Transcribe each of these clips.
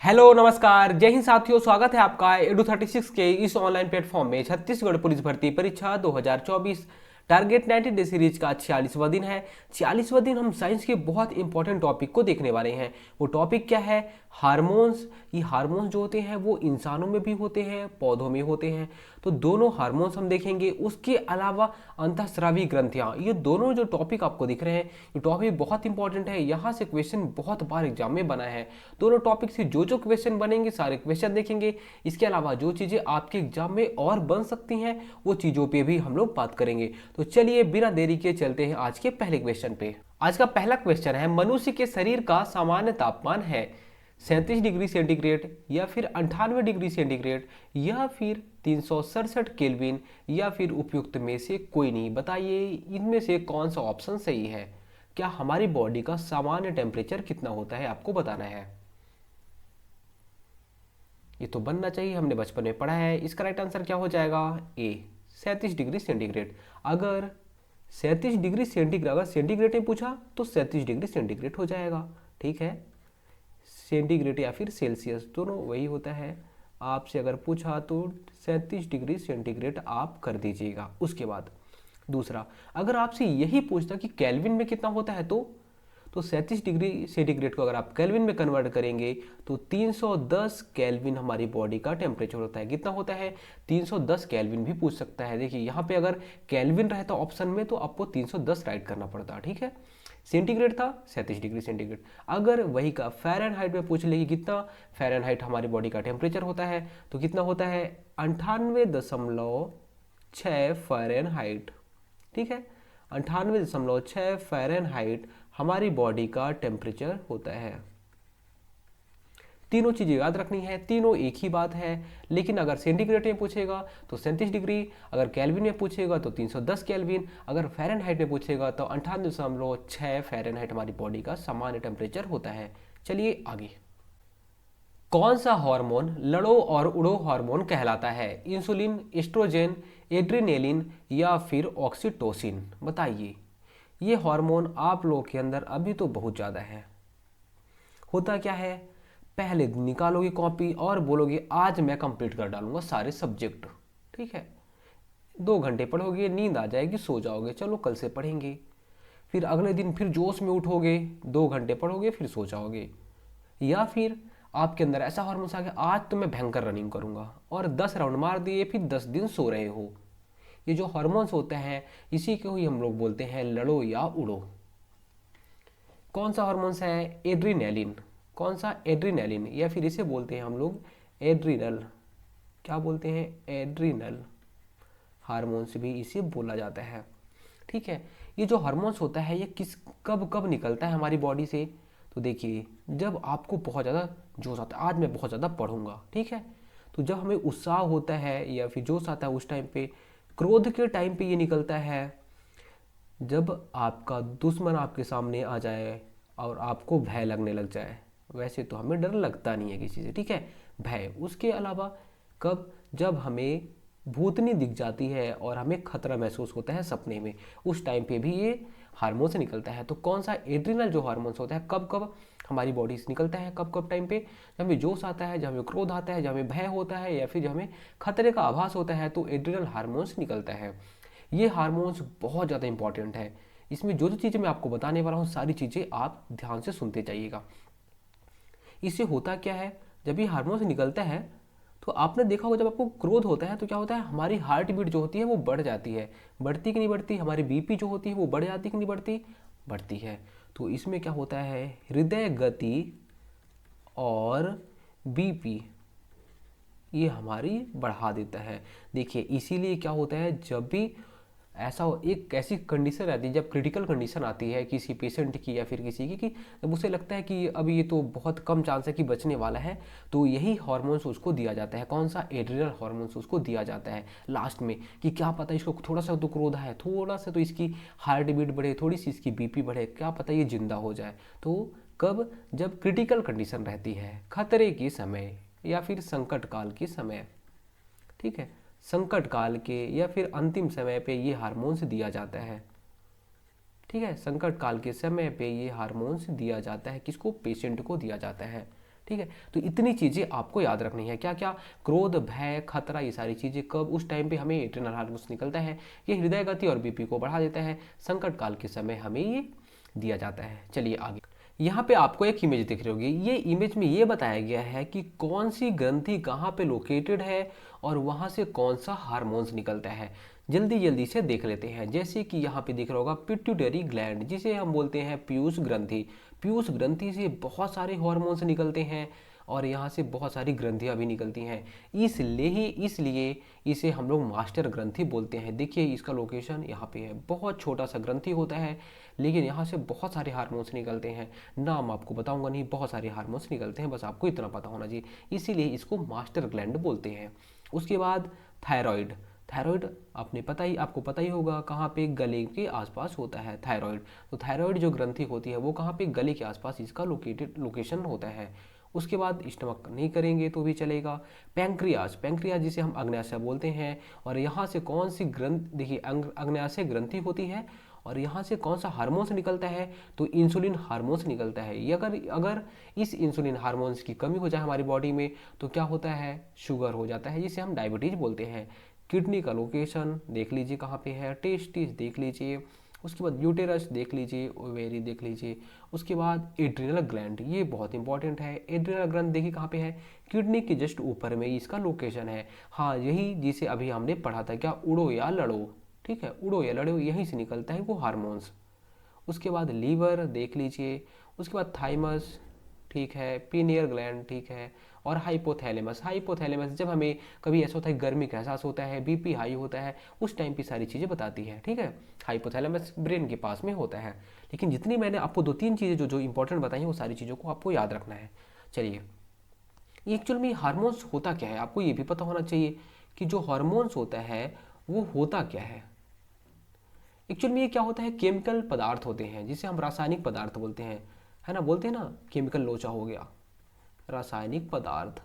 Hello नमस्कार जय हिंद साथियों, स्वागत है आपका एडू36 के इस ऑनलाइन प्लेटफॉर्म में। छत्तीसगढ़ पुलिस भर्ती परीक्षा 2024 टारगेट 90 डे सीरीज का 46वां दिन है। 46वां दिन हम साइंस के बहुत इंपॉर्टेंट टॉपिक को देखने वाले हैं। वो टॉपिक क्या है? हार्मोन्स। ये हार्मोन्स जो होते हैं वो इंसानों में भी होते हैं, पौधों में होते हैं। तो दोनों हार्मोन्स हम देखेंगे। उसके अलावा अंतःस्रावी ग्रंथियाँ, ये दोनों जो टॉपिक आपको दिख रहे हैं ये टॉपिक बहुत इंपॉर्टेंट है। यहाँ से क्वेश्चन बहुत बार एग्जाम में बना है। दोनों टॉपिक से जो जो क्वेश्चन बनेंगे सारे क्वेश्चन देखेंगे। इसके अलावा जो चीज़ें आपके एग्जाम में और बन सकती हैं वो चीज़ों पे भी हम लोग बात करेंगे। तो चलिए बिना देरी के चलते हैं आज के पहले क्वेश्चन पे। आज का पहला क्वेश्चन है, मनुष्य के शरीर का सामान्य तापमान है 37 डिग्री सेंटीग्रेड या फिर 98 डिग्री सेंटीग्रेड या फिर 367 केल्विन या फिर उपयुक्त में से कोई नहीं। बताइए इनमें से कौन सा ऑप्शन सही है। क्या हमारी बॉडी का सामान्य टेम्परेचर कितना होता है आपको बताना है। ये तो बनना चाहिए, हमने बचपन में पढ़ा है। इसका राइट आंसर क्या हो जाएगा? ए 37 डिग्री सेंटीग्रेड। अगर 37 डिग्री सेंटीग्रेड अगर सेंटीग्रेड में पूछा तो 37 डिग्री सेंटीग्रेड हो जाएगा। ठीक है, सेंटीग्रेड या फिर सेल्सियस दोनों वही होता है। आपसे अगर पूछा तो 37 डिग्री सेंटीग्रेड आप कर दीजिएगा। उसके बाद दूसरा, अगर आपसे यही पूछता कि केल्विन में कितना होता है तो 37 डिग्री सेंटीग्रेड को अगर आप केल्विन में कन्वर्ट करेंगे तो 310 केल्विन हमारी बॉडी का टेम्परेचर होता है। कितना होता है? 310 केल्विन भी पूछ सकता है। देखिए यहाँ पे अगर केल्विन रहता ऑप्शन में तो आपको 310 राइट करना पड़ता। ठीक है, सेंटीग्रेड था 37 डिग्री सेंटीग्रेड। अगर वही का फ़ारेनहाइट में पूछ ले कि कितना फ़ारेनहाइट हमारी बॉडी का टेम्परेचर होता है तो कितना होता है? 98.6 फ़ारेनहाइट। ठीक है, 98.6 फ़ारेनहाइट हमारी बॉडी का टेम्परेचर होता है। तीनों चीज़ें याद रखनी है, तीनों एक ही बात है। लेकिन अगर सेंटीग्रेड में पूछेगा तो 37 डिग्री, अगर केल्विन में पूछेगा तो 310 केल्विन, अगर फ़ारेनहाइट में पूछेगा तो 98.6 फ़ारेनहाइट हमारी बॉडी का सामान्य टेम्परेचर होता है। चलिए आगे। कौन सा हार्मोन लड़ो और उड़ो हार्मोन कहलाता है? इंसुलिन, एस्ट्रोजन, एड्रीनेलिन या फिर ऑक्सीटोसिन। बताइए ये हार्मोन आप लोगों के अंदर अभी तो बहुत ज़्यादा है। होता क्या है, पहले निकालोगे कॉपी और बोलोगे आज मैं कंप्लीट कर डालूंगा सारे सब्जेक्ट। ठीक है, 2 घंटे पढ़ोगे, नींद आ जाएगी, सो जाओगे, चलो कल से पढ़ेंगे। फिर अगले दिन फिर जोश में उठोगे, 2 घंटे पढ़ोगे, फिर सो जाओगे। या फिर आपके अंदर ऐसा हार्मोन आ गया आज तो मैं भयंकर रनिंग करूंगा और 10 राउंड मार दिए, फिर 10 दिन सो रहे हो। ये जो हार्मोन्स होते हैं इसी को ही हम लोग बोलते हैं लड़ो या उड़ो। कौन सा हार्मोन्स है? एड्रीनेलिन। कौन सा? एड्रीनेलिन, या फिर इसे बोलते हैं हम लोग एड्रिनल। क्या बोलते हैं? एड्रिनल हार्मोन्स भी इसे बोला जाता है। ठीक है, ये जो हार्मोन्स होता है ये किस कब कब निकलता है हमारी बॉडी से? तो देखिए जब आपको बहुत ज़्यादा जोश आता है, आज मैं बहुत ज़्यादा पढ़ूंगा। ठीक है, तो जब हमें उत्साह होता है या फिर जोश आता है उस टाइम पे, क्रोध के टाइम पे ये निकलता है। जब आपका दुश्मन आपके सामने आ जाए और आपको भय लगने लग जाए। वैसे तो हमें डर लगता नहीं है किसी से, ठीक है, भय। उसके अलावा कब? जब हमें भूतनी दिख जाती है और हमें खतरा महसूस होता है सपने में, उस टाइम पे भी ये हार्मोन से निकलता है। तो कौन सा? एड्रिनल जो हार्मोन्स होता है कब कब हमारी बॉडी से निकलता है, कब कब टाइम पे? जब हमें जोश आता है, जब हमें क्रोध आता है, जब हमें भय होता है या फिर जब हमें खतरे का आभास होता है तो एड्रिनल हार्मोन्स निकलता है। ये हार्मोन्स बहुत ज़्यादा इंपॉर्टेंट है। इसमें जो जो चीज़ें मैं आपको बताने वाला हूँ सारी चीज़ें आप ध्यान से सुनते जाइएगा। इससे होता क्या है, जब ये हार्मोन्स निकलता है तो आपने देखा होगा जब आपको क्रोध होता है तो क्या होता है, हमारी हार्ट बीट जो होती है वो बढ़ जाती है। बढ़ती कि नहीं बढ़ती? हमारी बीपी जो होती है वो बढ़ जाती कि नहीं बढ़ती? बढ़ती है। तो इसमें क्या होता है, हृदय गति और बीपी ये हमारी बढ़ा देता है। देखिए इसीलिए क्या होता है, जब भी एक ऐसी कंडीशन आती है, जब क्रिटिकल कंडीशन आती है किसी पेशेंट की या फिर किसी की, कि जब उसे लगता है कि अब ये तो बहुत कम चांस है कि बचने वाला है, तो यही हार्मोन्स उसको दिया जाता है। कौन सा? एड्रिनल हार्मोन्स उसको दिया जाता है लास्ट में, कि क्या पता इसको थोड़ा सा तो क्रोध है, थोड़ा सा तो इसकी हार्ट बीट बढ़े, थोड़ी सी इसकी बीपी बढ़े, क्या पता ये जिंदा हो जाए। तो कब? जब क्रिटिकल कंडीशन रहती है, खतरे के समय या फिर संकट काल के समय। ठीक है, संकट काल के या फिर अंतिम समय पे ये हार्मोन्स दिया जाता है। ठीक है, संकट काल के समय पे ये हार्मोन्स दिया जाता है। किसको? पेशेंट को दिया जाता है। ठीक है। तो इतनी चीज़ें आपको याद रखनी है, क्या क्या, क्रोध, भय, खतरा, ये सारी चीज़ें कब, उस टाइम पे हमें एड्रेनल हार्मोन्स निकलता है, ये हृदय गति और बीपी को बढ़ा देता है, संकट काल के समय हमें ये दिया जाता है। चलिए आगे, यहाँ पे आपको एक इमेज दिख रही होगी, ये इमेज में ये बताया गया है कि कौन सी ग्रंथि कहाँ पे लोकेटेड है और वहाँ से कौन सा हार्मोन्स निकलता है। जल्दी जल्दी से देख लेते हैं। जैसे कि यहाँ पे दिख रहा होगा पिट्यूटरी ग्लैंड, जिसे हम बोलते हैं पीयूष ग्रंथि। पीयूष ग्रंथि से बहुत सारे हार्मोन्स निकलते हैं और यहाँ से बहुत सारी ग्रंथियाँ भी निकलती हैं, इसलिए इसे हम लोग मास्टर ग्रंथि बोलते हैं। देखिए इसका लोकेशन यहाँ पे है, बहुत छोटा सा ग्रंथि होता है लेकिन यहाँ से बहुत सारे हार्मोन्स निकलते हैं। नाम आपको बताऊंगा नहीं, बहुत सारे हार्मोन्स निकलते हैं, बस आपको इतना पता होना चाहिए, इसीलिए इसको मास्टर ग्लैंड बोलते हैं। उसके बाद थायराइड। थायराइड आपको पता ही होगा कहाँ पे, गले के आसपास होता है थायराइड। तो थायराइड जो ग्रंथि होती है वो कहाँ पे, गले के आसपास इसका लोकेशन होता है। उसके बाद स्टमक नहीं करेंगे तो भी चलेगा। पैंक्रियास जिसे हम अग्न्याशय बोलते हैं, और यहाँ से कौन सी देखिए अग्न्याशय ग्रंथि होती है और यहाँ से कौन सा हार्मोन्स निकलता है, तो इंसुलिन हार्मोन्स निकलता है। ये अगर इस इंसुलिन हार्मोन्स की कमी हो जाए हमारी बॉडी में तो क्या होता है, शुगर हो जाता है, जिसे हम डायबिटीज बोलते हैं। किडनी का लोकेशन देख लीजिए कहाँ पे है, टेस्टिस देख लीजिए, उसके बाद यूटेरस देख लीजिए, ओवेरी देख लीजिए। उसके बाद एड्रिनल ग्लैंड, ये बहुत इंपॉर्टेंट है। एड्रिनल ग्लैंड देखिए कहाँ पे है, किडनी के जस्ट ऊपर में इसका लोकेशन है। हाँ, यही जिसे अभी हमने पढ़ा था, क्या, उड़ो या लड़ो, ठीक है, उड़ो या लड़ो, यहीं से निकलता है वो हार्मोन्स। उसके बाद लीवर देख लीजिए, उसके बाद थाइमस, ठीक है, पीनियर ग्लैंड, ठीक है, और हाइपोथैलेमस। जब हमें कभी ऐसा होता है गर्मी का एहसास होता है, बीपी हाई होता है, उस टाइम पे सारी चीज़ें बताती है, ठीक है। हाइपोथैलेमस ब्रेन के पास में होता है। लेकिन जितनी मैंने आपको 2-3 चीज़ें जो इंपॉर्टेंट बताई हैं वो सारी चीज़ों को आपको याद रखना है। चलिए, एक्चुअल में हार्मोन्स होता क्या है, आपको ये भी पता होना चाहिए कि जो हार्मोन्स होता है वो होता क्या है। एक्चुअल में ये क्या होता है, केमिकल पदार्थ होते हैं जिसे हम रासायनिक पदार्थ बोलते हैं, है ना, बोलते हैं ना, केमिकल लोचा हो गया, रासायनिक पदार्थ।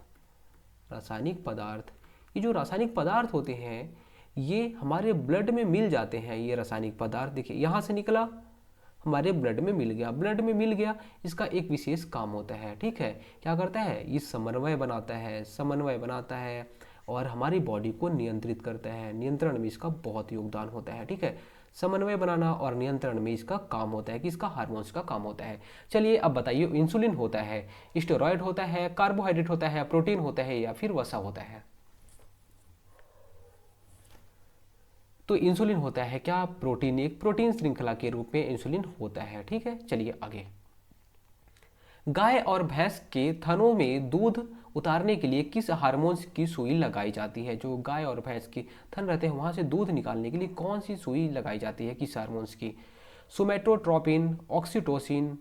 ये जो रासायनिक पदार्थ होते हैं ये हमारे ब्लड में मिल जाते हैं। ये रासायनिक पदार्थ देखिए यहाँ से निकला, हमारे ब्लड में मिल गया, इसका एक विशेष काम होता है, ठीक है। क्या करता है, ये समन्वय बनाता है और हमारी बॉडी को नियंत्रित करता है। नियंत्रण में इसका बहुत योगदान होता है, ठीक है। समन्वय बनाना और नियंत्रण में इसका काम होता है, कि इसका हार्मोन्स का काम होता है। चलिए अब बताइए, इंसुलिन होता है, स्टेरॉयड होता है, कार्बोहाइड्रेट होता है, प्रोटीन होता है, या फिर वसा होता है। तो इंसुलिन होता है क्या, प्रोटीन, एक प्रोटीन श्रृंखला के रूप में इंसुलिन होता है, ठीक है। चलिए आगे, गाय और भैंस के थनों में दूध उतारने के लिए किस हार्मोन्स की सुई लगाई जाती है। जो गाय और भैंस के थन रहते हैं वहां से दूध निकालने के लिए कौन सी सुई लगाई जाती है, किस हार्मोन्स की, सोमेटोट्रोपिन, ऑक्सीटोसिन,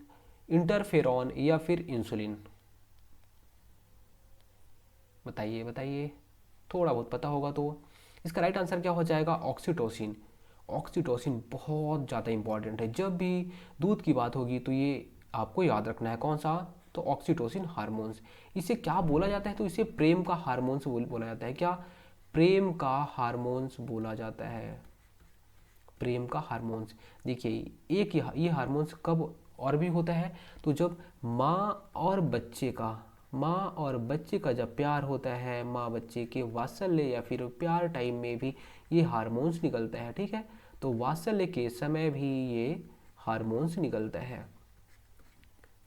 इंटरफेरॉन, या फिर इंसुलिन। बताइए, थोड़ा बहुत पता होगा तो। इसका राइट आंसर क्या हो जाएगा, ऑक्सीटोसिन। ऑक्सीटोसिन बहुत ज़्यादा इंपॉर्टेंट है, जब भी दूध की बात होगी तो ये आपको याद रखना है, कौन सा, तो ऑक्सीटोसिन हार्मोन्स। इसे क्या बोला जाता है, तो इसे प्रेम का हार्मोन्स बोला जाता है। क्या, प्रेम का हार्मोन्स बोला जाता है, प्रेम का हार्मोन्स। देखिए एक ये हार्मोन्स कब और भी होता है, तो जब माँ और बच्चे का जब प्यार होता है, माँ बच्चे के वात्सल्य या फिर प्यार टाइम में भी ये हार्मोन्स निकलता है, ठीक है। तो वात्सल्य के समय भी ये हार्मोन्स निकलता है,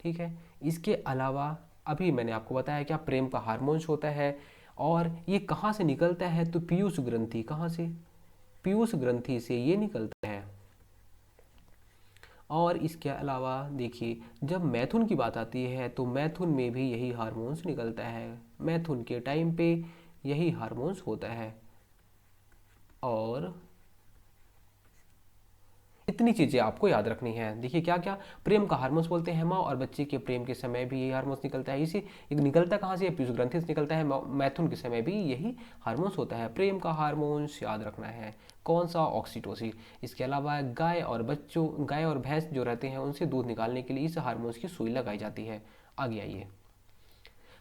ठीक है। इसके अलावा अभी मैंने आपको बताया क्या, प्रेम का हार्मोन्स होता है, और ये कहाँ से निकलता है, तो पीयूष ग्रंथि, कहाँ से, पीयूष ग्रंथि से ये निकलता है। और इसके अलावा देखिए, जब मैथुन की बात आती है तो मैथुन में भी यही हार्मोन्स निकलता है, मैथुन के टाइम पे यही हार्मोन्स होता है। और इतनी चीज़ें आपको याद रखनी है। देखिए क्या क्या, प्रेम का हार्मोन्स बोलते हैं, माँ और बच्चे के प्रेम के समय भी यही हार्मोन्स निकलता है। इसी निकलता कहाँ से, पीयूष ग्रंथि से निकलता है, मैथुन के समय भी यही हार्मोन्स होता है। प्रेम का हार्मोन्स याद रखना है, कौन सा, ऑक्सीटोसिन। इसके अलावा गाय और भैंस जो रहते हैं उनसे दूध निकालने के लिए इस हार्मोन्स की सुई लगाई जाती है। आगे आइए,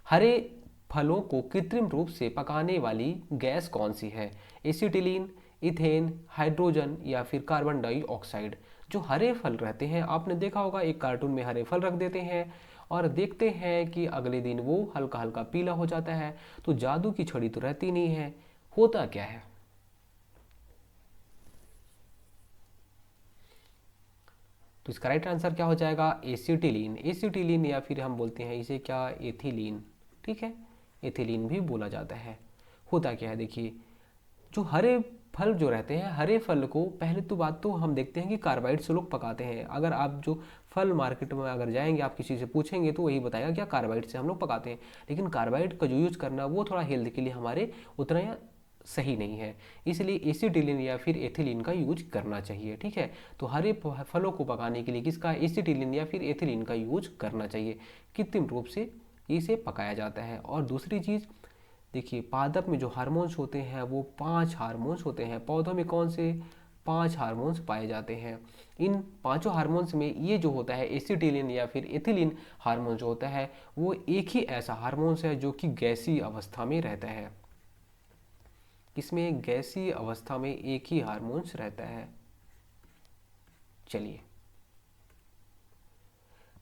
हरे फलों को कृत्रिम रूप से पकाने वाली गैस कौन सी है, एसिटिलीन, इथेन, हाइड्रोजन, या फिर कार्बन डाइऑक्साइड। जो हरे फल रहते हैं, आपने देखा होगा एक कार्टून में हरे फल रख देते हैं और देखते हैं कि अगले दिन वो हल्का हल्का पीला हो जाता है। तो जादू की छड़ी तो रहती नहीं है, होता क्या है? तो इसका राइट आंसर क्या हो जाएगा? एसिटिलीन। एसिटिलीन या फिर हम बोलते हैं इसे क्या, एथिलीन। ठीक है, एथिलीन भी बोला जाता है। होता क्या है देखिए, जो हरे फल जो रहते हैं, हरे फल को पहले तो बात तो हम देखते हैं कि कार्बाइड से लोग पकाते हैं। अगर आप जो फल मार्केट में अगर जाएंगे, आप किसी से पूछेंगे तो वही बताएगा क्या कार्बाइड से हम लोग पकाते हैं। लेकिन कार्बाइड का जो यूज करना वो थोड़ा हेल्थ के लिए हमारे उतना सही नहीं है, इसलिए एसिटिलीन या फिर एथिलीन का यूज करना चाहिए। ठीक है, तो हरे फलों को पकाने के लिए किसका, एसिटिलीन या फिर एथिलीन का यूज करना चाहिए। कृत्रिम रूप से इसे पकाया जाता है। और दूसरी चीज़ देखिए, पादप में जो हार्मोन्स होते हैं वो 5 हार्मोन्स होते हैं। पौधों में कौन से 5 हार्मोन्स पाए जाते हैं? इन पांचों हार्मोन्स में ये जो होता है एसिटिलीन या फिर एथिलीन हार्मोन जो होता है, वो एक ही ऐसा हार्मोन्स है जो कि गैसीय अवस्था में रहता है। इसमें गैसीय अवस्था में एक ही हार्मोन्स रहता है। चलिए,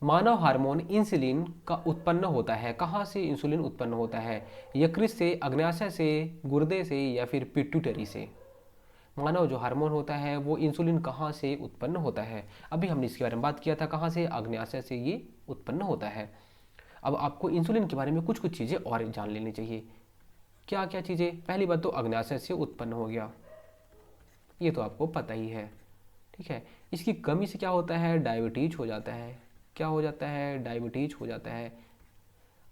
मानव हार्मोन इंसुलिन का उत्पन्न होता है। कहाँ से इंसुलिन उत्पन्न होता है? यकृत से, अग्न्याशय से, गुर्दे से या फिर पिट्यूटरी से? मानव जो हार्मोन होता है वो इंसुलिन कहाँ से उत्पन्न होता है? अभी हमने इसके बारे में बात किया था, कहाँ से, अग्न्याशय से ये उत्पन्न होता है। अब आपको इंसुलिन के बारे में कुछ कुछ चीज़ें और जान लेनी चाहिए। क्या क्या चीज़ें? पहली बात तो अग्न्याशय से उत्पन्न हो गया, ये तो आपको पता ही है। ठीक है, इसकी कमी से क्या होता है? डायबिटीज हो जाता है। क्या हो जाता है? डायबिटीज हो जाता है।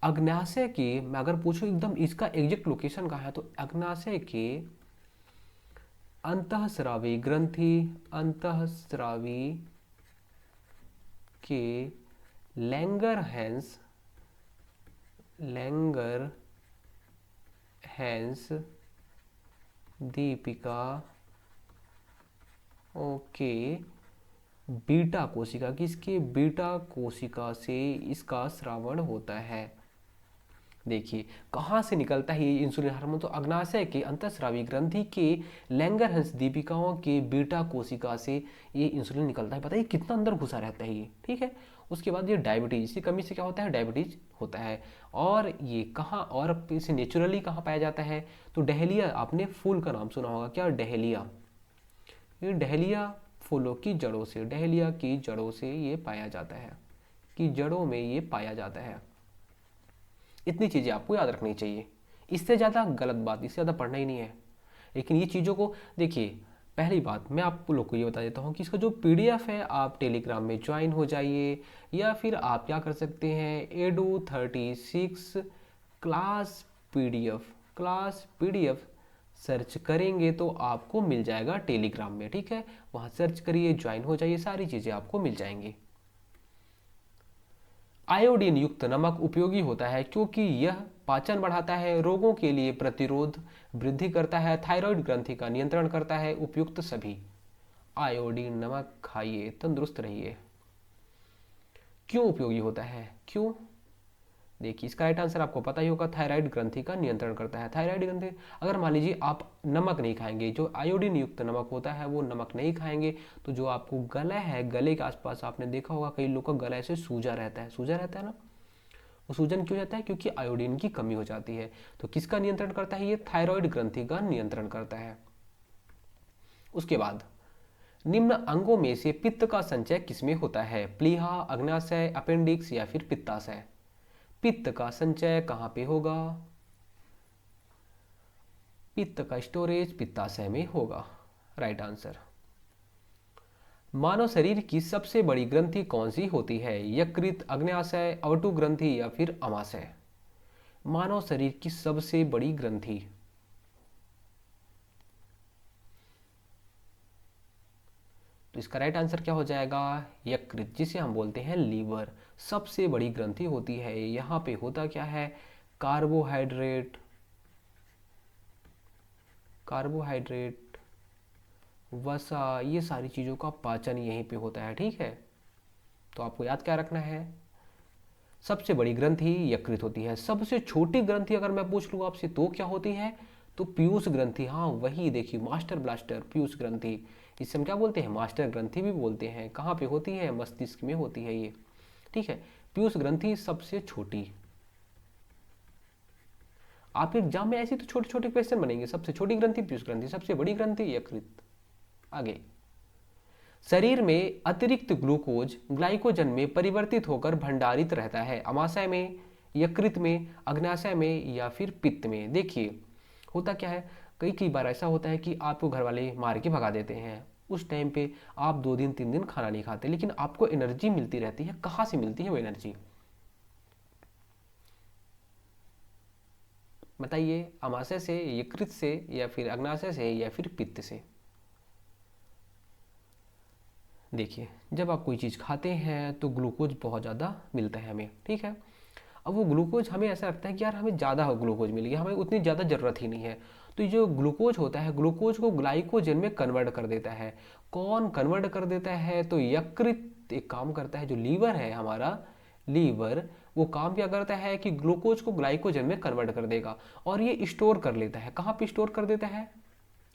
अग्न्याशय की मैं अगर पूछूं एकदम इसका एग्जैक्ट लोकेशन कहाँ है, तो अग्न्याशय के अंतःस्रावी ग्रंथि, अंतःस्रावी के लैंगर हैंस दीपिका ओके बीटा कोशिका, किसके, बीटा कोशिका से इसका स्रावण होता है। देखिए, कहाँ से निकलता है ये इंसुलिन हार्मोन? तो अग्न्याशय के अंतःस्रावी ग्रंथि के लैंगरहंस दीपिकाओं के बीटा कोशिका से ये इंसुलिन निकलता है। बताइए कितना अंदर घुसा रहता है ये। ठीक है, उसके बाद ये डायबिटीज की कमी से क्या होता है? डायबिटीज होता है। और ये कहाँ, और इसे नेचुरली कहाँ पाया जाता है? तो डहेलिया, आपने फूल का नाम सुना होगा क्या, डहेलिया। ये डहेलिया फूलों की जड़ों से, डहेलिया की जड़ों से ये पाया जाता है, कि जड़ों में ये पाया जाता है। इतनी चीज़ें आपको याद रखनी चाहिए, इससे ज़्यादा गलत बात, इससे ज़्यादा पढ़ना ही नहीं है। लेकिन ये चीज़ों को देखिए, पहली बात मैं आप लोग को ये बता देता हूँ कि इसका जो पीडीएफ है, आप टेलीग्राम में ज्वाइन हो जाइए, या फिर आप क्या कर सकते हैं, edu36 क्लास पीडीएफ सर्च करेंगे तो आपको मिल जाएगा टेलीग्राम में। ठीक है, वहाँ सर्च करिए, ज्वाइन हो जाइए, सारी चीज़ें आपको मिल जाएंगी। आयोडीन युक्त नमक उपयोगी होता है क्योंकि यह पाचन बढ़ाता है, रोगों के लिए प्रतिरोध वृद्धि करता है, थायराइड ग्रंथि का नियंत्रण करता है। उपयुक्त सभी आयोडीन नमक खाइए, तंदुरुस्त रहिए। क्यों उपयोगी होता है, क्यों? देखिए, इसका राइट आंसर आपको पता ही होगा, थायराइड ग्रंथि का नियंत्रण करता है। थायराइड ग्रंथि, अगर मान लीजिए आप नमक नहीं खाएंगे, जो आयोडीन युक्त नमक होता है वो नमक नहीं खाएंगे, तो जो आपको गला है, गले के आसपास आपने देखा होगा कई लोग का गला ऐसे सूजा रहता है, सूजा रहता है ना। वो सूजन क्यों जाता है? क्योंकि आयोडीन की कमी हो जाती है। तो किसका नियंत्रण करता है? ये थायराइड ग्रंथि का नियंत्रण करता है। उसके बाद निम्न अंगों में से पित्त का संचय किसमें होता है? प्लीहा, अग्न्याशय, अपेंडिक्स या फिर पित्ताशय? पित्त का संचय कहाँ पे होगा? पित्त का स्टोरेज पित्ताशय में होगा, राइट आंसर। मानव शरीर की सबसे बड़ी ग्रंथि कौन सी होती है? यकृत, अग्न्याशय, अवटु ग्रंथि या फिर अमाशय? मानव शरीर की सबसे बड़ी ग्रंथि, तो इसका राइट आंसर क्या हो जाएगा? यकृत, जिसे हम बोलते हैं लीवर, सबसे बड़ी ग्रंथि होती है। यहाँ पे होता क्या है? कार्बोहाइड्रेट, कार्बोहाइड्रेट, वसा, ये सारी चीज़ों का पाचन यहीं पे होता है। ठीक है, तो आपको याद क्या रखना है? सबसे बड़ी ग्रंथि यकृत होती है। सबसे छोटी ग्रंथि अगर मैं पूछ लूँ आपसे तो क्या होती है? तो पीयूष ग्रंथि। हाँ, वही देखिए, मास्टर ब्लास्टर पीयूष ग्रंथि, इसे हम क्या बोलते हैं? मास्टर ग्रंथि भी बोलते हैं। कहाँ पे होती है? मस्तिष्क में होती है ये। ठीक है, पीयूष ग्रंथि सबसे छोटी। आपके एग्जाम में ऐसे तो छोटे छोटे क्वेश्चन बनेंगे। सबसे छोटी ग्रंथि पीयूष ग्रंथि, सबसे बड़ी ग्रंथि यकृत। आगे, शरीर में अतिरिक्त ग्लूकोज ग्लाइकोजन में परिवर्तित होकर भंडारित रहता है, अमाशय में, यकृत में, अग्न्याशय में या फिर पित्त में। देखिए होता क्या है, कई कई बार ऐसा होता है कि आपको घर वाले मार के भगा देते हैं, उस टाइम पे आप 2 दिन 3 दिन खाना नहीं खाते, लेकिन आपको एनर्जी मिलती रहती है। कहाँ से मिलती है वो एनर्जी, बताइए? अमाशय से, यकृत से, या फिर अग्न्याशय से, या फिर पित्त से? देखिए, जब आप कोई चीज़ खाते हैं तो ग्लूकोज बहुत ज़्यादा मिलता है हमें, ठीक है। अब वो ग्लूकोज हमें ऐसा लगता है कि यार हमें ज़्यादा ग्लूकोज मिल गया, हमें उतनी ज़्यादा ज़रूरत ही नहीं है। तो ये जो ग्लूकोज होता है, ग्लूकोज को ग्लाइकोजन में कन्वर्ट कर देता है। कौन कन्वर्ट कर देता है? तो यकृत एक काम करता है, जो लीवर है हमारा, लीवर वो काम क्या करता है कि ग्लूकोज को ग्लाइकोजन में कन्वर्ट कर देगा और ये स्टोर कर लेता है। कहाँ पे स्टोर कर देता है?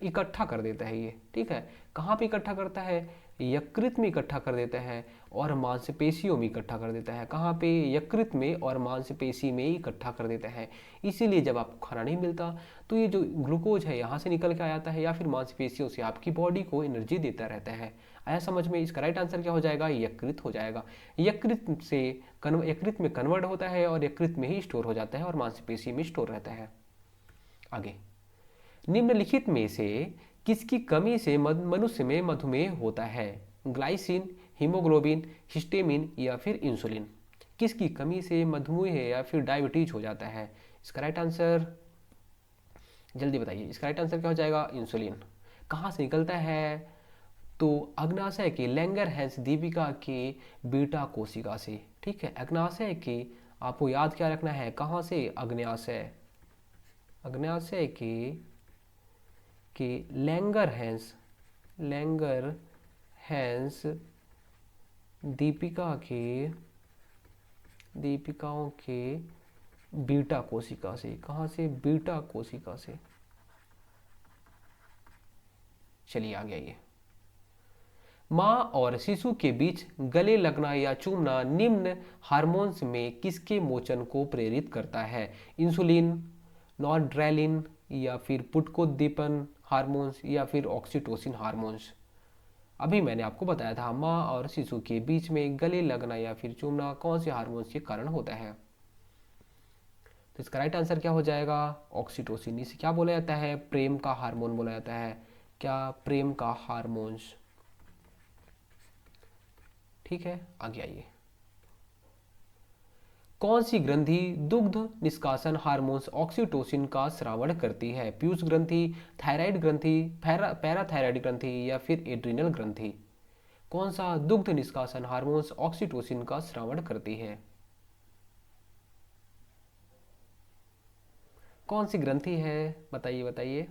इकट्ठा कर देता है ये, ठीक है। कहाँ पे इकट्ठा करता है? यकृत में इकट्ठा कर देता है और मांसपेशियों में इकट्ठा कर देता है। कहाँ पे? यकृत में और मांसपेशी में इकट्ठा कर देता है। इसीलिए जब आपको खाना नहीं मिलता तो ये जो ग्लूकोज है यहाँ से निकल के आ जाता है या फिर मांसपेशियों से आपकी बॉडी को एनर्जी देता रहता है। आया समझ में? इसका राइट आंसर क्या हो जाएगा? यकृत हो जाएगा। यकृत से यकृत में कन्वर्ट होता है और यकृत में ही स्टोर हो जाता है और मांसपेशी में स्टोर रहता है। आगे, निम्नलिखित में से किसकी कमी से मनुष्य में मधुमेह होता है? ग्लाइसिन, हीमोग्लोबिन, हिस्टेमिन या फिर इंसुलिन? किसकी कमी से मधुमेह या फिर डायबिटीज हो जाता है? इसका राइट आंसर जल्दी बताइए। इसका राइट आंसर क्या हो जाएगा? इंसुलिन। कहाँ से निकलता है? तो अग्नाशय के लैंगरहैंस दीपिका के बीटा कोशिका से, ठीक है। अग्नाशय के, आपको याद क्या रखना है, कहाँ से? अग्न्याशय, अग्न्याशय के लैंगरहैंस, लैंगरहैंस दीपिकाओं के बीटा कोशिका से। कहाँ से? बीटा कोशिका से। चलिए आगे आइए। माँ और शिशु के बीच गले लगना या चूमना निम्न हार्मोन्स में किसके मोचन को प्रेरित करता है? इंसुलिन, नॉरड्रेलिन या फिर पुटकोद्दीपन हार्मोन्स या फिर ऑक्सीटोसिन हार्मोन्स? अभी मैंने आपको बताया था, माँ और शिशु के बीच में गले लगना या फिर चूमना कौन से हार्मोन्स के कारण होता है? तो इसका राइट आंसर क्या हो जाएगा? ऑक्सीटोसिन। इसे क्या बोला जाता है? प्रेम का हार्मोन बोला जाता है। क्या? प्रेम का हार्मोन्स, ठीक है। आगे आइए। कौन सी ग्रंथि दुग्ध निष्कासन हार्मोन्स ऑक्सीटोसिन का स्रावण करती है? पीयूष ग्रंथि, थायराइड ग्रंथि, पैराथायराइड ग्रंथि या फिर एड्रिनल ग्रंथि? कौन सा दुग्ध निष्कासन हार्मोन्स ऑक्सीटोसिन का स्रावण करती है? कौन सी ग्रंथि है? बताइए बताइए।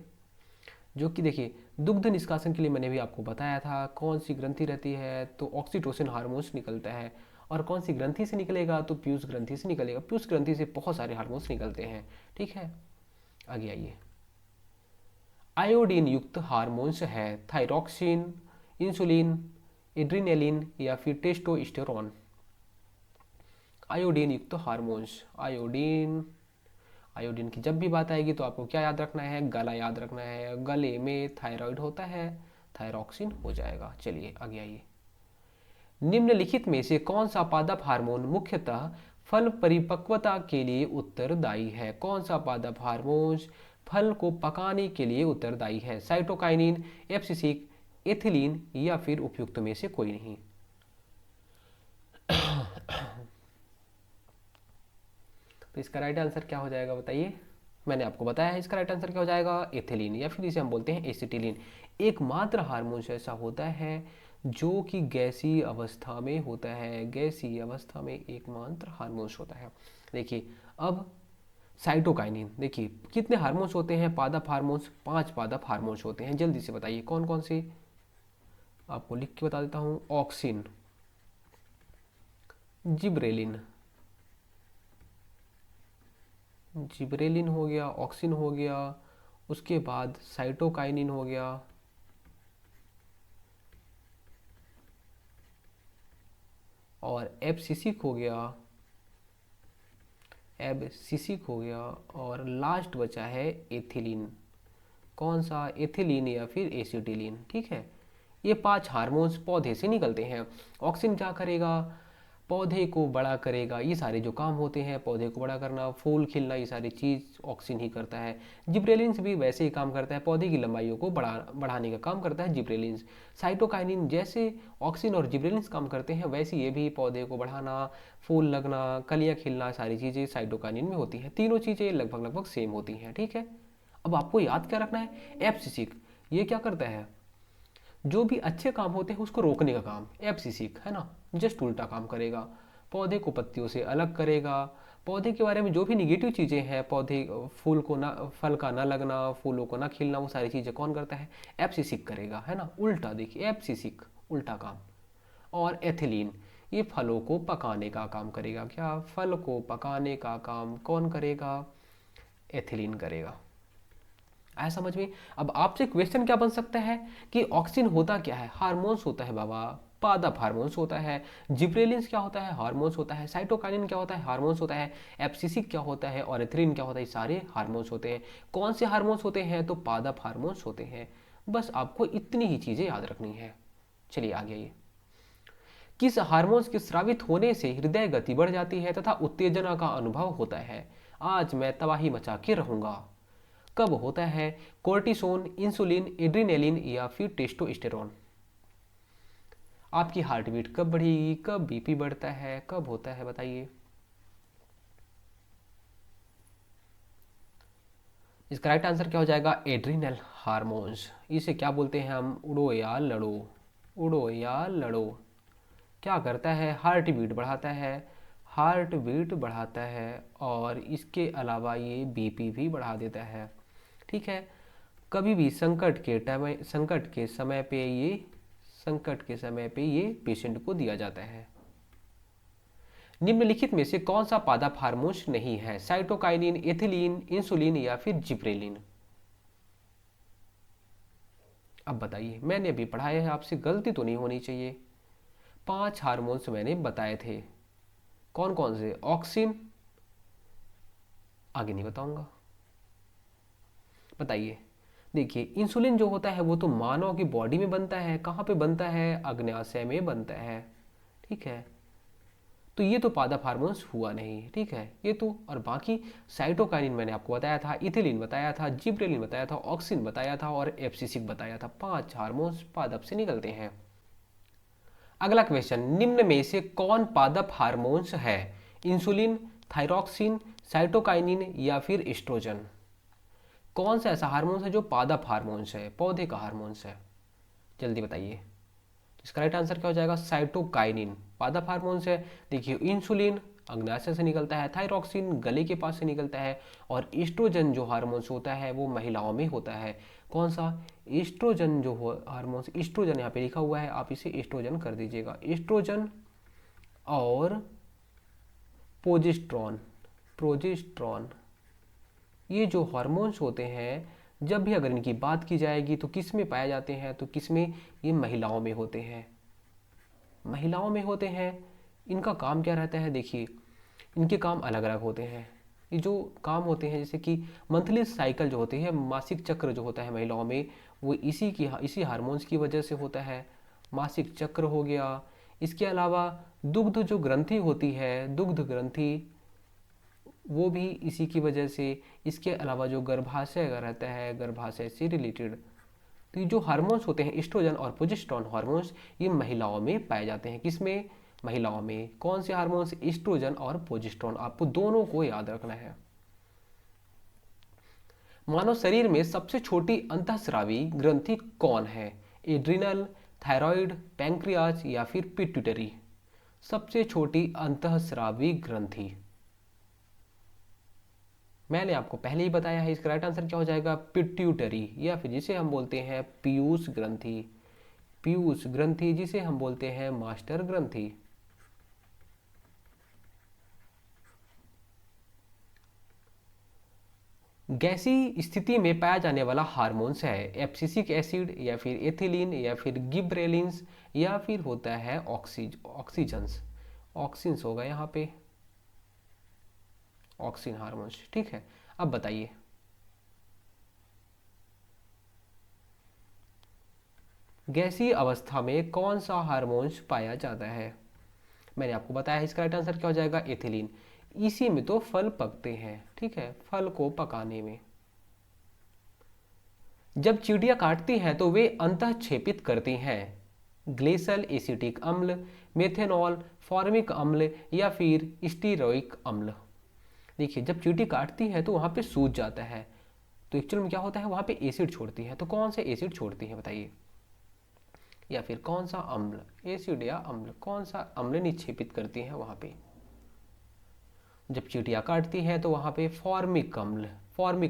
जो कि देखिए, दुग्ध निष्कासन के लिए मैंने भी आपको बताया था कौन सी ग्रंथि रहती है, तो ऑक्सीटोसिन हार्मोन्स निकलता है। और कौन सी ग्रंथि से निकलेगा? तो पीयूष ग्रंथि से निकलेगा। पीयूष ग्रंथि से बहुत सारे हार्मोन्स निकलते हैं, ठीक है। आगे आइए। आयोडीन युक्त हार्मोन्स है थायरॉक्सिन, इंसुलिन, एड्रिनेलिन या फिर टेस्टोस्टेरोन? आयोडीन युक्त हार्मोन्स, आयोडीन, आयोडीन की जब भी बात आएगी तो आपको क्या याद रखना है? गला याद रखना है। गले में थायराइड होता है, थायरॉक्सिन हो जाएगा। चलिए आगे आइए। निम्नलिखित में से कौन सा पादप हार्मोन मुख्यतः फल परिपक्वता के लिए उत्तरदायी है? कौन सा पादप हार्मोन फल को पकाने के लिए उत्तरदायी है? साइटोकाइनिन, एब्सिसिक, एथिलीन या फिर उपयुक्त में से कोई नहीं? तो इसका राइट आंसर क्या हो जाएगा बताइए? मैंने आपको बताया है इसका राइट आंसर क्या हो जाएगा? एथिलीन, या फिर इसे हम बोलते हैं एसिटिलीन। एकमात्र हार्मोन ऐसा होता है जो कि गैसीय अवस्था में होता है। गैसीय अवस्था में एकमात्र हार्मोन्स होता है। देखिए अब साइटोकाइनिन, देखिए कितने हार्मोन्स होते हैं? पादप हार्मोन्स 5 पादप हार्मोन्स होते हैं। जल्दी से बताइए कौन कौन से? आपको लिख के बता देता हूँ। ऑक्सिन, जिब्रेलिन, जिब्रेलिन हो गया, ऑक्सिन हो गया, उसके बाद साइटोकाइनिन हो गया, और एब्सिसिक हो गया, एब्सिसिक हो गया, और लास्ट बचा है एथिलीन। कौन सा? एथिलीन या फिर एसिटिलीन। ठीक है, ये 5 हार्मोन्स पौधे से निकलते हैं। ऑक्सिन क्या करेगा? पौधे को बड़ा करेगा। ये सारे जो काम होते हैं, पौधे को बड़ा करना, फूल खिलना, ये सारी चीज़ ऑक्सिन ही करता है। जिब्रेलिन्स भी वैसे ही काम करता है, पौधे की लंबाइयों को बढ़ाने का काम करता है जिब्रेलिन्स। साइटोकाइनिन जैसे ऑक्सिन और जिब्रेलिन्स काम करते हैं, वैसे ये भी पौधे को बढ़ाना, फूल लगना, कलियाँ खिलना, सारी चीज़ें साइटोकाइनिन में होती हैं। तीनों चीज़ें लगभग लगभग सेम होती हैं। ठीक है, अब आपको याद क्या रखना है? एब्सिसिक ये क्या करता है? जो भी अच्छे काम होते हैं उसको रोकने का काम। एब्सिसिक है ना, जस्ट उल्टा काम करेगा। पौधे को पत्तियों से अलग करेगा। पौधे के बारे में जो भी निगेटिव चीज़ें हैं, पौधे फूल को ना, फल का ना लगना, फूलों को ना खिलना, वो सारी चीज़ें कौन करता है? एब्सिसिक करेगा, है ना। उल्टा देखिए, एब्सिसिक उल्टा काम। और एथिलीन ये फलों को पकाने का काम करेगा। क्या? फल को पकाने का काम कौन करेगा? एथिलीन करेगा। आया समझ में? अब आपसे क्वेश्चन क्या बन सकता है कि ऑक्सिन होता क्या है? हार्मोन्स होता है बाबा, पादप हार्मोन्स होता है। जिब्रेलिन्स क्या होता है? हार्मोन्स होता है। साइटोकाइनिन क्या होता है? हार्मोन्स होता है। एब्सिसिक क्या होता है? और एथ्रीन क्या होता है? ये सारे हार्मोन्स होते हैं। कौन से हार्मोन्स होते हैं? तो पादप हार्मोन्स होते हैं। बस आपको इतनी ही चीज़ें याद रखनी है। चलिए आगे आइए। किस हार्मोन्स के स्रावित होने से हृदय गति बढ़ जाती है तथा उत्तेजना का अनुभव होता है? आज मैं तबाही मचा के रहूंगा। कब होता है? कोर्टिसोन, इंसुलिन, एड्रीनेलिन या फिर टेस्टोस्टेरोन। आपकी हार्ट बीट कब बढ़ेगी? कब बीपी बढ़ता है? कब होता है बताइए। इसका राइट आंसर क्या हो जाएगा? Adrenal hormones. इसे क्या बोलते हैं हम? उड़ो या लड़ो। उड़ो या लड़ो। क्या करता है? हार्ट बीट बढ़ाता है। हार्ट बीट बढ़ाता है, और इसके अलावा ये बीपी भी बढ़ा देता है। ठीक है, कभी भी संकट के समय पे ये पेशेंट को दिया जाता है। निम्नलिखित में से कौन सा पादप हार्मोन्स नहीं है? साइटोकाइनिन, एथिलीन, इंसुलिन या फिर जिब्रेलिन। अब बताइए, मैंने अभी पढ़ाया है, आपसे गलती तो नहीं होनी चाहिए। 5 हार्मोन्स मैंने बताए थे। कौन कौन से? ऑक्सिन, आगे नहीं बताऊंगा। बताइए। देखिए, इंसुलिन जो होता है वो तो मानव की बॉडी में बनता है। कहाँ पे बनता है? अग्न्याशय में बनता है। ठीक है, तो ये तो पादप हार्मोन्स हुआ नहीं। ठीक है, ये तो, और बाकी साइटोकाइनिन मैंने आपको बताया था, इथिलीन बताया था, जिब्रेलिन बताया था, ऑक्सिन बताया था, और एब्सिसिक बताया था। 5 हार्मोन्स पादप से निकलते हैं। अगला क्वेश्चन, निम्न में से कौन पादप हार्मोन्स है? इंसुलिन, थायरॉक्सिन, साइटोकाइनिन या फिर एस्ट्रोजन। कौन सा ऐसा हार्मोन्स है जो पादप हार्मोन्स है, पौधे का हार्मोन्स है? जल्दी बताइए। इसका राइट आंसर क्या हो जाएगा? साइटोकाइनिन पादप हार्मोन्स है। देखिए, इंसुलिन अग्नाशय से निकलता है, थायरॉक्सिन गले के पास से निकलता है, और एस्ट्रोजन जो हार्मोन्स होता है वो महिलाओं में होता है। कौन सा? एस्ट्रोजन जो हार्मोन्स, एस्ट्रोजन यहाँ पे लिखा हुआ है, आप इसे एस्ट्रोजन कर दीजिएगा। एस्ट्रोजन और प्रोजेस्ट्रॉन, प्रोजेस्ट्रॉन, ये जो हार्मोन्स होते हैं, जब भी अगर इनकी बात की जाएगी तो किस में पाए जाते हैं? तो किस में? ये महिलाओं में होते हैं। महिलाओं में होते हैं। इनका काम क्या रहता है? देखिए, इनके काम अलग अलग होते हैं। ये जो काम होते हैं, जैसे कि मंथली साइकिल जो होती है, मासिक चक्र जो होता है महिलाओं में, वो इसी हार्मोन्स की वजह से होता है। मासिक चक्र हो गया। इसके अलावा दुग्ध जो ग्रंथि होती है, दुग्ध ग्रंथि, वो भी इसी की वजह से। इसके अलावा जो गर्भाशय का रहता है, गर्भाशय से रिलेटेड, तो ये जो हार्मोन्स होते हैं एस्ट्रोजन और प्रोजेस्टेरोन हार्मोन्स, ये महिलाओं में पाए जाते हैं। किसमें? महिलाओं में। कौन से हार्मोन्स? एस्ट्रोजन और प्रोजेस्टेरोन। आपको दोनों को याद रखना है। मानव शरीर में सबसे छोटी अंतःस्रावी ग्रंथि कौन है? एड्रिनल, थायराइड, पैंक्रियाज या फिर पिट्यूटरी। सबसे छोटी अंतःस्रावी ग्रंथि मैंने आपको पहले ही बताया है। इसका राइट आंसर क्या हो जाएगा? पिट्यूटरी, या फिर जिसे हम बोलते हैं पीयूष ग्रंथि। पीयूष ग्रंथि, जिसे हम बोलते हैं मास्टर ग्रंथि। गैसीय स्थिति में पाया जाने वाला हार्मोन्स है एब्सिसिक एसिड, या फिर एथिलीन, या फिर गिबरेलिन्स, या फिर होता है ऑक्सीजन्स। ऑक्सीजन्स होगा यहाँ पे। ऑक्सीन हार्मोन्स, ठीक है। अब बताइए गैसीय अवस्था में कौन सा हार्मोन्स पाया जाता है? मैंने आपको बताया इसका राइट आंसर क्या हो जाएगा, एथिलीन। इसी में तो फल पकते हैं, ठीक है, फल को पकाने में। जब चींटियां काटती हैं तो वे अंतःक्षेपित करती हैं ग्लेसल एसिटिक अम्ल, मेथेनॉल, फॉर्मिक अम्ल या फिर स्टीरोइक अम्ल। देखिए जब चींटी काटती है तो वहाँ पे सूज जाता है, तो एक्चुअल में क्या होता है, वहाँ पे एसिड छोड़ती है। तो कौन से एसिड छोड़ती है बताइए, या फिर कौन सा अम्ल, एसिड या अम्ल, कौन सा अम्ल निक्षेपित करती है वहाँ पे? जब चींटियाँ काटती हैं तो वहाँ पे फॉर्मिक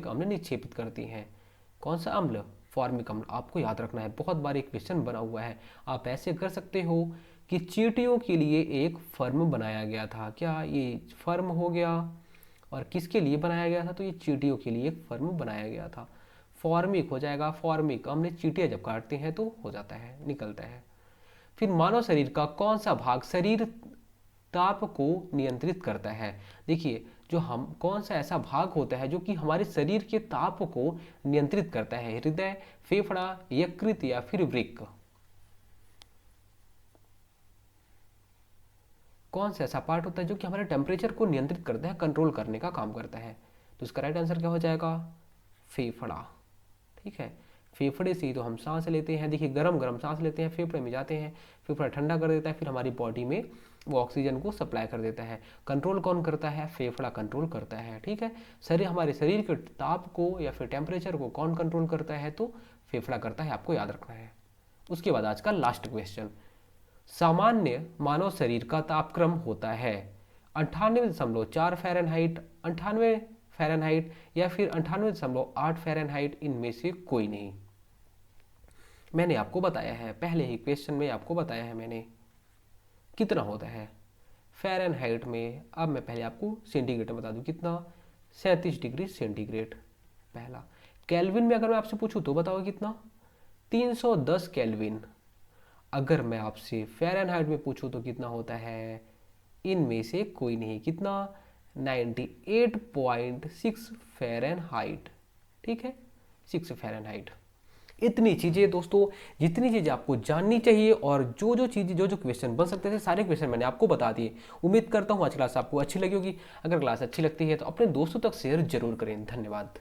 अम्ल निक्षेपित करती हैं। कौन सा अम्ल, फॉर्मिक अम्ल। आपको याद रखना है, बहुत बार एक क्वेश्चन बना हुआ है। आप ऐसे कर सकते हो कि चींटियों के लिए एक फर्म बनाया गया था, क्या ये फर्म हो गया, और किसके लिए बनाया गया था, तो ये चींटियों के लिए एक फर्म बनाया गया था। फॉर्मिक हो जाएगा, फॉर्मिक अम्ल चींटियाँ जब काटती हैं तो हो जाता है, निकलता है। फिर मानव शरीर का कौन सा भाग शरीर ताप को नियंत्रित करता है? देखिए जो हम कौन सा ऐसा भाग होता है जो कि हमारे शरीर के ताप को नियंत्रित करता है? हृदय, फेफड़ा, यकृत या फिर वृक्क? कौन सा ऐसा पार्ट होता है जो कि हमारे टेम्परेचर को नियंत्रित करता है, कंट्रोल करने का काम करता है? तो इसका राइट आंसर क्या हो जाएगा, फेफड़ा, ठीक है। फेफड़े से ही तो हम सांस लेते हैं। देखिए गरम गरम सांस लेते हैं, फेफड़े में जाते हैं, फेफड़ा ठंडा कर देता है, फिर हमारी बॉडी में वो ऑक्सीजन को सप्लाई कर देता है। कंट्रोल कौन करता है, फेफड़ा कंट्रोल करता है, ठीक है। शरीर, हमारे शरीर के ताप को या फिर टेम्परेचर को कौन कंट्रोल करता है, तो फेफड़ा करता है, आपको याद रखना है। उसके बाद आज का लास्ट क्वेश्चन, सामान्य मानव शरीर का तापक्रम होता है 98.4 फ़ारेनहाइट, 98 फ़ारेनहाइट या फिर 98.8 फ़ारेनहाइट, इनमें से कोई नहीं। मैंने आपको बताया है, पहले ही क्वेश्चन में आपको बताया है मैंने कितना होता है फ़ारेनहाइट में। अब मैं पहले आपको सेंटीग्रेड में बता दूं कितना, 37 डिग्री सेंटीग्रेड पहला। केल्विन में अगर मैं आपसे पूछूं तो बताओ कितना, 310 केल्विन। अगर मैं आपसे फ़ारेनहाइट में पूछूं तो कितना होता है, इनमें से कोई नहीं, कितना, 98.6 फ़ारेनहाइट, ठीक है, 6 फ़ारेनहाइट। इतनी चीज़ें दोस्तों, जितनी चीज़ें आपको जाननी चाहिए और जो जो चीज़ें, जो जो क्वेश्चन बन सकते थे, सारे क्वेश्चन मैंने आपको बता दिए। उम्मीद करता हूँ आज क्लास आपको अच्छी लगी होगी। अगर क्लास अच्छी लगती है तो अपने दोस्तों तक शेयर जरूर करें। धन्यवाद।